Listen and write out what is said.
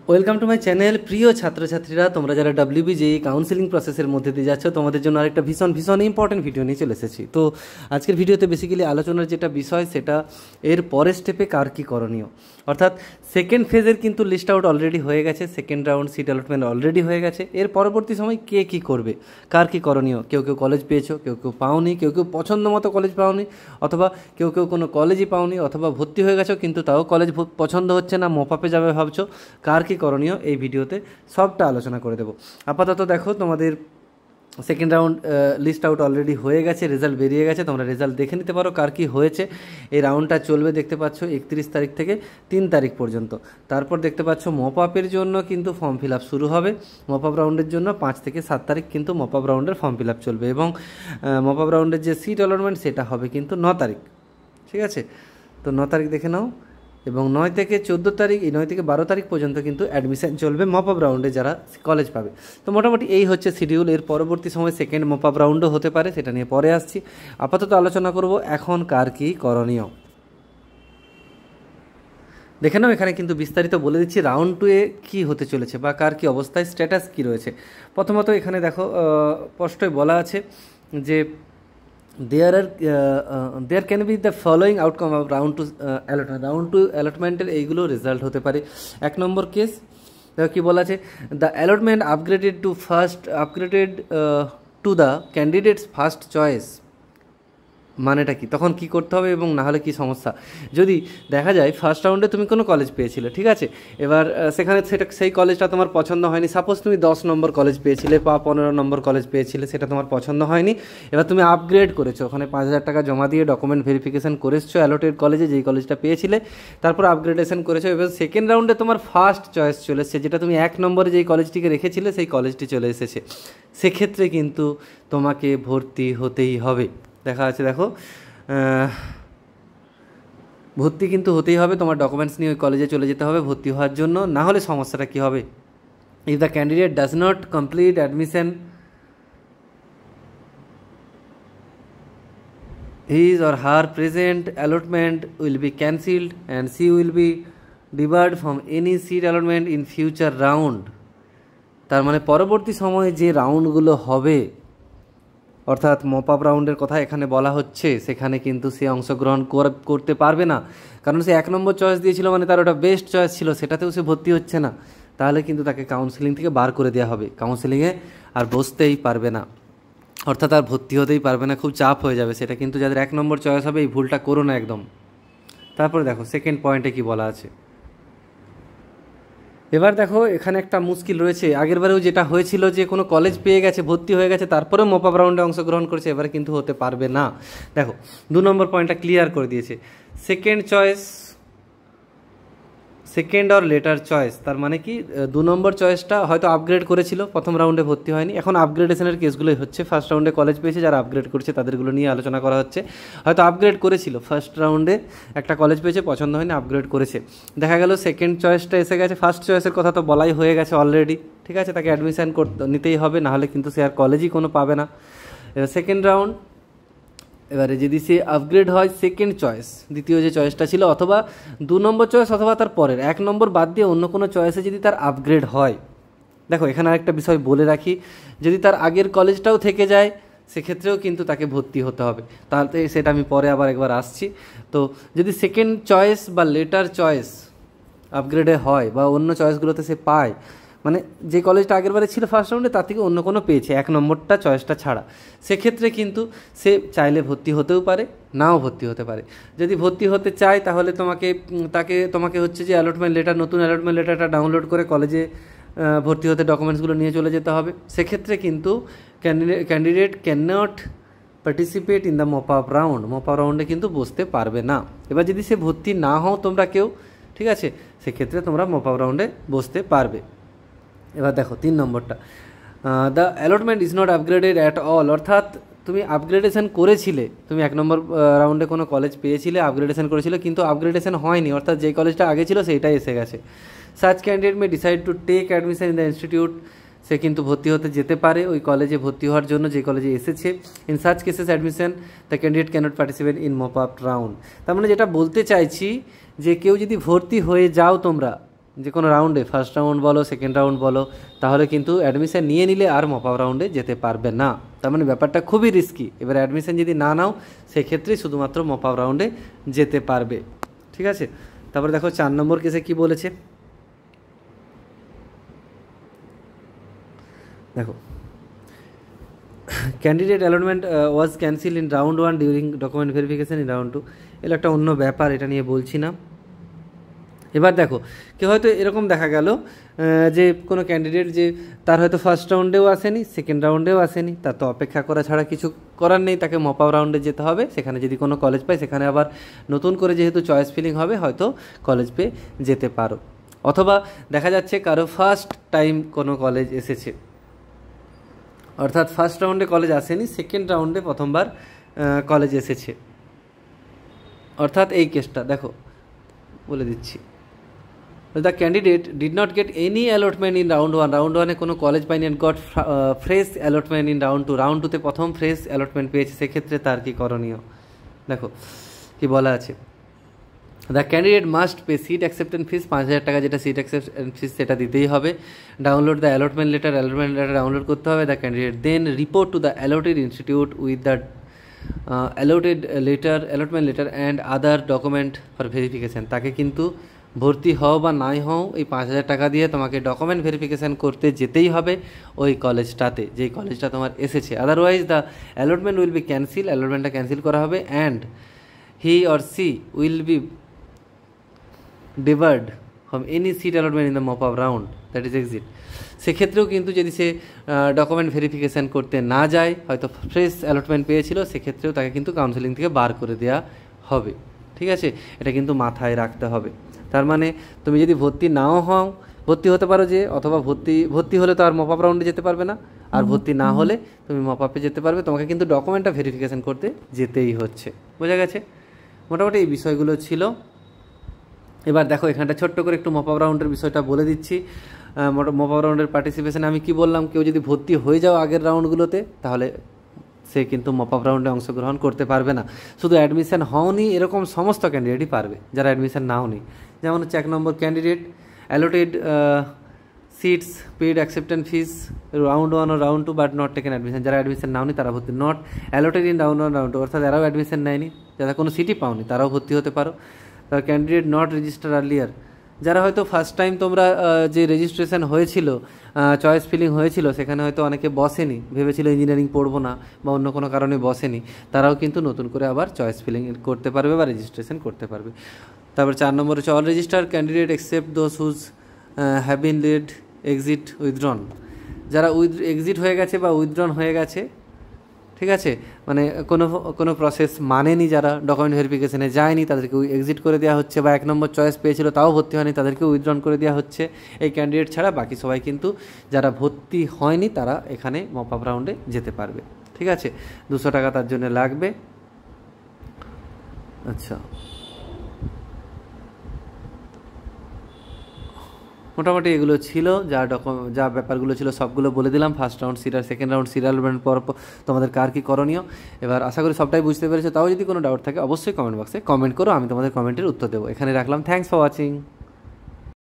Welcome to my channel. প্রিয় ছাত্রছাত্রীরা, তোমরা যারা WBJEE কাউন্সিলিং প্রসেসের মধ্যে দিয়ে যাচ্ছ, তোমাদের জন্য আরেকটা ভীষণ ইম্পর্টেন্ট ভিডিও নিয়ে চলে এসেছি। তো আজকের ভিডিওতে বেসিক্যালি আলোচনার যেটা বিষয়, সেটা এর পরের স্টেপে কার কী করণীয়। অর্থাৎ সেকেন্ড ফেজের কিন্তু লিস্ট আউট অলরেডি হয়ে গেছে, second round seat allotment already হয়ে গেছে। এর পরবর্তী সময় কে কী করবে, কার কী করণীয়। কেউ কলেজ পেয়েছো, কেউ পাওনি, কেউ পছন্দ মতো কলেজ পাওনি, অথবা কেউ কোনো কলেজই পাওনি, অথবা ভর্তি হয়ে গেছো কিন্তু তাও কলেজ পছন্দ হচ্ছে না, মপআপে যাবে ভাবছো। কার কী করণীয় এই ভিডিওতে সবটা আলোচনা করে দেবো। আপাতত দেখো, তোমাদের second round list out already হয়ে গেছে, রেজাল্ট বেরিয়ে গেছে, তোমরা রেজাল্ট দেখে নিতে পারো কার কী হয়েছে। এই রাউন্ডটা চলবে, দেখতে পাচ্ছ 31 তারিখ থেকে 3 তারিখ পর্যন্ত। তারপর দেখতে পাচ্ছ মপআপের জন্য কিন্তু ফর্ম ফিল আপ শুরু হবে। মপআপ রাউন্ডের জন্য 5 থেকে 7 তারিখ কিন্তু মপআপ রাউন্ডের ফর্ম ফিল আপ চলবে, এবং মপআপ রাউন্ডের যে সিট অ্যালটমেন্ট সেটা হবে কিন্তু 9 তারিখ। ঠিক আছে, তো 9 তারিখ দেখে নাও। এবং 9 থেকে 14 তারিখ, এই 9 থেকে 12 তারিখ পর্যন্ত কিন্তু অ্যাডমিশন চলবে মপআপ রাউন্ডে যারা কলেজ পাবে। তো মোটামুটি এই হচ্ছে শিডিউল। এর পরবর্তী সময় সেকেন্ড মপআপ রাউন্ডও হতে পারে, সেটা নিয়ে পরে আসছি। আপাতত আলোচনা করব এখন কার কী করণীয়। দেখে নাও, এখানে কিন্তু বিস্তারিত বলে দিচ্ছি রাউন্ড 2-এ কী হতে চলেছে বা কার কী অবস্থায় স্ট্যাটাস কী রয়েছে। প্রথমত এখানে দেখো, স্পষ্টই বলা আছে যে there can be the following outcome of round 2 allotment. Round 2 অ্যালটমেন্টের এইগুলো রেজাল্ট হতে পারে। 1 নম্বর কেস কি বলা আছে, the allotment upgraded to the candidates first choice. মানেটা কি, তখন কি করতে হবে এবং না হলে কী সমস্যা। যদি দেখা যায় ফার্স্ট রাউন্ডে তুমি কোনো কলেজ পেয়েছিলে, ঠিক আছে, এবার সেখানে সেই কলেজটা তোমার পছন্দ হয়নি। সাপোজ তুমি 10 নম্বর কলেজ পেয়েছিলে বা 15 নম্বর কলেজ পেয়েছিলে, সেটা তোমার পছন্দ হয়নি। এবার তুমি আপগ্রেড করেছো, ওখানে 5,000 টাকা জমা দিয়ে ডকুমেন্ট ভেরিফিকেশন করেছো অ্যালোটেড কলেজে, যেই কলেজটা পেয়েছিলে, তারপর আপগ্রেডেশন করেছো। এবার সেকেন্ড রাউন্ডে তোমার ফার্স্ট চয়েস চলে এসেছে, যেটা তুমি 1 নম্বরে যেই কলেজটিকে রেখেছিলে সেই কলেজটি চলে এসেছে। সেক্ষেত্রে কিন্তু তোমাকে ভর্তি হতেই হবে। দেখা আছে, দেখো, ভর্তি কিন্তু হতেই হবে। তোমার ডকুমেন্টস নিয়ে ওই কলেজে চলে যেতে হবে ভর্তি হওয়ার জন্য, না হলে সমস্যাটা কী হবে। If the candidate does not complete admission, his or her present allotment will be cancelled and she will be debarred from any seat allotment in future round. তার মানে পরবর্তী সময়ে যে রাউন্ডগুলো হবে, অর্থাৎ মপআপ রাউন্ডের কথা এখানে বলা হচ্ছে, সেখানে কিন্তু সে অংশগ্রহণ করতে পারবে না। কারণ সে 1 নম্বর চয়েস দিয়েছিল, মানে তার ওটা বেস্ট চয়েস ছিল, সেটাতেও সে ভর্তি হচ্ছে না। তাহলে কিন্তু তাকে কাউন্সিলিং থেকে বার করে দেওয়া হবে, কাউন্সিলিংয়ে আর বসতেই পারবে না, অর্থাৎ আর ভর্তি হতেই পারবে না। খুব চাপ হয়ে যাবে সেটা। কিন্তু যাদের 1 নম্বর চয়েস হবে, এই ভুলটা করো না একদম। তারপরে দেখো সেকেন্ড পয়েন্টে কি বলা আছে। এবার দেখো, এখানে একটা মুশকিল রয়েছে। আগেরবারেও যেটা হয়েছিল যে কোনো কলেজ পেয়ে গেছে, ভর্তি হয়ে গেছে, তারপরেও মপআপ রাউন্ডে অংশগ্রহণ করেছে, এবারে কিন্তু হতে পারবে না। দেখো 2 নম্বর পয়েন্টটা ক্লিয়ার করে দিয়েছে। সেকেন্ড অর লেটার চয়েস, তার মানে কি 2 নম্বর চয়েসটা হয়তো আপগ্রেড করেছিল, প্রথম রাউন্ডে ভর্তি হয়নি। এখন আপগ্রেডেশনের কেসগুলোই হচ্ছে। ফার্স্ট রাউন্ডে কলেজ পেয়েছে, যারা আপগ্রেড করেছে তাদেরগুলো নিয়ে আলোচনা করা হচ্ছে। হয়তো আপগ্রেড করেছিল, ফার্স্ট রাউন্ডে একটা কলেজ পেয়েছে, পছন্দ হয়নি, আপগ্রেড করেছে। দেখা গেল সেকেন্ড চয়েসটা এসে গেছে, ফার্স্ট চয়েসের কথা তো বলাই হয়ে গেছে অলরেডি, ঠিক আছে, তাকে অ্যাডমিশান নিতেই হবে, নাহলে কিন্তু সে আর কলেজই কোনো পাবে না। এবার সেকেন্ড রাউন্ড, এবারে যদি সে আপগ্রেড হয় সেকেন্ড চয়েস, দ্বিতীয় যে চয়েসটা ছিল, অথবা 2 নম্বর চয়েস, অথবা তার পরের 1 নম্বর বাদ দিয়ে অন্য কোনো চয়েসে যদি তার আপগ্রেড হয়। দেখো এখানে আরেকটা বিষয় বলে রাখি, যদি তার আগের কলেজটাও থেকে যায় সেক্ষেত্রেও কিন্তু তাকে ভর্তি হতে হবে। তাহলে সেটা আমি পরে আবার একবার আসছি। তো যদি সেকেন্ড চয়েস বা লেটার চয়েস আপগ্রেডে হয় বা অন্য চয়েসগুলোতে সে পায়, মানে যে কলেজটা আগেরবারে ছিল ফার্স্ট রাউন্ডে, তার থেকে অন্য কোনো পেয়েছে 1 নম্বরটা চয়েসটা ছাড়া, সেক্ষেত্রে কিন্তু সে চাইলে ভর্তি হতেও পারে, নাও ভর্তি হতে পারে। যদি ভর্তি হতে চায় তাহলে তোমাকে হচ্ছে যে অ্যালটমেন্ট লেটার, নতুন অ্যালটমেন্ট লেটারটা ডাউনলোড করে কলেজে ভর্তি হতে ডকুমেন্টসগুলো নিয়ে চলে যেতে হবে। সেক্ষেত্রে কিন্তু candidate can not participate in the mop up রাউন্ডে কিন্তু বসতে পারবে না। এবার যদি সে ভর্তি না হও তোমরা কেউ, ঠিক আছে, সেক্ষেত্রে তোমরা মপআপ রাউন্ডে বসতে পারবে। এবার দেখো 3 নম্বরটা, the allotment is not upgraded at all, অর্থাৎ তুমি আপগ্রেডেশন করেছিলে, তুমি 1 নম্বর রাউন্ডে কোনো কলেজ পেয়েছিলে, আপগ্রেডেশন করেছিলে, কিন্তু আপগ্রেডেশন হয়নি, অর্থাৎ যে কলেজটা আগে ছিল সেইটাই এসে গেছে। Such candidate may decide to take admission in the institute, সে কিন্তু ভর্তি হতে যেতে পারে ওই কলেজে ভর্তি হওয়ার জন্য যে কলেজে এসেছে। In such cases admission the candidate cannot participate in mop up round. তার মানে যেটা বলতে চাইছি যে কেউ যদি ভর্তি হয়ে যাও তোমরা যে কোনো রাউন্ডে, ফার্স্ট রাউন্ড বলো সেকেন্ড রাউন্ড বলো, তাহলে কিন্তু অ্যাডমিশন নিয়ে নিলে আর মপ আপ রাউন্ডে যেতে পারবে না। তার মানে ব্যাপারটা খুবই রিস্কি। এবার অ্যাডমিশন যদি না নাও সেক্ষেত্রেই শুধুমাত্র মপ আপ রাউন্ডে যেতে পারবে, ঠিক আছে। তারপরে দেখো 4 নম্বর কেসে কি বলেছে, দেখো candidate allotment was cancel in round 1 during document verification in round 2। এগুলো একটা অন্য ব্যাপার, এটা নিয়ে বলছি না। এবার দেখো কেউ হয়তো এরকম দেখা গেল যে কোনো ক্যান্ডিডেট যে তার হয়তো ফার্স্ট রাউন্ডেও আসেনি, সেকেন্ড রাউন্ডেও আসেনি, তার তো অপেক্ষা করা ছাড়া কিছু করার নেই, তাকে মপ আপ রাউন্ডে যেতে হবে। সেখানে যদি কোনো কলেজ পায় সেখানে আবার নতুন করে যেহেতু চয়েস ফিলিং হবে হয়তো কলেজ পেয়ে যেতে পারো। অথবা দেখা যাচ্ছে কারো ফার্স্ট টাইম কোনো কলেজ এসেছে, অর্থাৎ ফার্স্ট রাউন্ডে কলেজ আসেনি, সেকেন্ড রাউন্ডে প্রথমবার কলেজ এসেছে, অর্থাৎ এই কেসটা দেখো বলে দিচ্ছি। The candidate did not get any allotment in round 1, round 1-এ কোনো কলেজ পায়নি, and got fresh allotment in round 2, round 2-তে প্রথম ফ্রেশ অ্যালটমেন্ট পেয়েছে, সেক্ষেত্রে তার কী করণীয়? দেখো কি বলা আছে, the candidate must pay seat acceptance fees, 5,000 টাকা যেটা সিট অ্যাকসেপ্টেন্স ফিস সেটা দিতেই হবে। Download the allotment letter, allotment letter download করতে হবে। The candidate then report to the allotted institute with the allotment letter and other document for verification. তাকে কিন্তু ভর্তি হও বা নাই হও এই 5,000 টাকা দিয়ে তোমাকে ডকুমেন্ট ভেরিফিকেশান করতে যেতেই হবে ওই কলেজটাতে, যেই কলেজটা তোমার এসেছে। Otherwise the allotment will be cancel, অ্যালটমেন্টটা ক্যান্সেল করা হবে। And he or she will be debarred from any seat allotment in the mop up round, that is exit. সেক্ষেত্রেও কিন্তু যদি সে ডকুমেন্ট ভেরিফিকেশান করতে না যায়, হয়তো ফ্রেশ অ্যালটমেন্ট পেয়েছিল, সেক্ষেত্রেও তাকে কিন্তু কাউন্সেলিং থেকে বার করে দেওয়া হবে, ঠিক আছে। এটা কিন্তু মাথায় রাখতে হবে। তার মানে তুমি যদি ভর্তি নাও হও, ভর্তি হতে পারো যে, অথবা ভর্তি হলে তো আর মপ আপ রাউন্ডে যেতে পারবে না, আর ভর্তি না হলে তুমি মপ আপে যেতে পারবে, তোমাকে কিন্তু ডকুমেন্টটা ভেরিফিকেশান করতে যেতেই হচ্ছে। বোঝা গেছে? মোটামুটি এই বিষয়গুলো ছিল। এবার দেখো এখানটা ছোট্ট করে একটু মপ আপ রাউন্ডের বিষয়টা বলে দিচ্ছি। মপ আপ রাউন্ডের পার্টিসিপেশনে আমি কি বললাম, কেউ যদি ভর্তি হয়ে যাও আগের রাউন্ডগুলোতে তাহলে সে কিন্তু মপ আপ রাউন্ডে অংশগ্রহণ করতে পারবে না। শুধু অ্যাডমিশন হওনি এরকম সমস্ত ক্যান্ডিডেটই পারবে, যারা অ্যাডমিশন নাওনি। যেমন হচ্ছে 1 নম্বর candidate allotted seats paid acceptance fees round 1 ও round 2 but not taken admission, যারা অ্যাডমিশন নাওনি তারা ভর্তি। Not allotted in round 1 round 2, অর্থাৎ যারাও অ্যাডমিশন নেয়নি, যারা কোনো সিটই পাওনি তারাও ভর্তি হতে পারো। তার ক্যান্ডিডেট নট রেজিস্টার আর্লিয়ার, যারা হয়তো ফার্স্ট টাইম তোমরা যে রেজিস্ট্রেশন হয়েছিল, চয়েস ফিলিং হয়েছিল, সেখানে হয়তো অনেকে বসেনি, ভেবেছিল ইঞ্জিনিয়ারিং পড়বো না বা অন্য কোনো কারণে বসেনি, তারাও কিন্তু নতুন করে আবার চয়েস ফিলিং করতে পারবে বা রেজিস্ট্রেশন করতে পারবে। তারপর 4 নম্বরে হচ্ছে all register candidate except those whose have been led exit withdrawn, যারা এক্সিট হয়ে গেছে বা উইথড্রন হয়ে গেছে, ঠিক আছে, মানে কোনো প্রসেস মানেনি, যারা ডকুমেন্ট ভেরিফিকেশানে যায়নি তাদেরকে এক্সিট করে দেওয়া হচ্ছে, বা 1 নম্বর চয়েস পেয়েছিল তাও ভর্তি হয়নি তাদেরকে উইথড্রন করে দেওয়া হচ্ছে। এই ক্যান্ডিডেট ছাড়া বাকি সবাই কিন্তু যারা ভর্তি হয়নি তারা এখানে মপ আপ রাউন্ডে যেতে পারবে, ঠিক আছে। 200 টাকা তার জন্য লাগবে। আচ্ছা, মোটামুটি এগুলো ছিল, যা ব্যাপারগুলো ছিল সবগুলো বলে দিলাম। First round serial, second round serial পর তোমাদের কার কী করণীয়, এবার আশা করি সবটাই বুঝতে পেরেছো। তাও যদি কোনো ডাউট থাকে অবশ্যই কমেন্ট বক্সে কমেন্ট করো, আমি তোমাদের কমেন্টের উত্তর দেবো। এখানে রাখলাম, থ্যাঙ্কস ফর ওয়াচিং।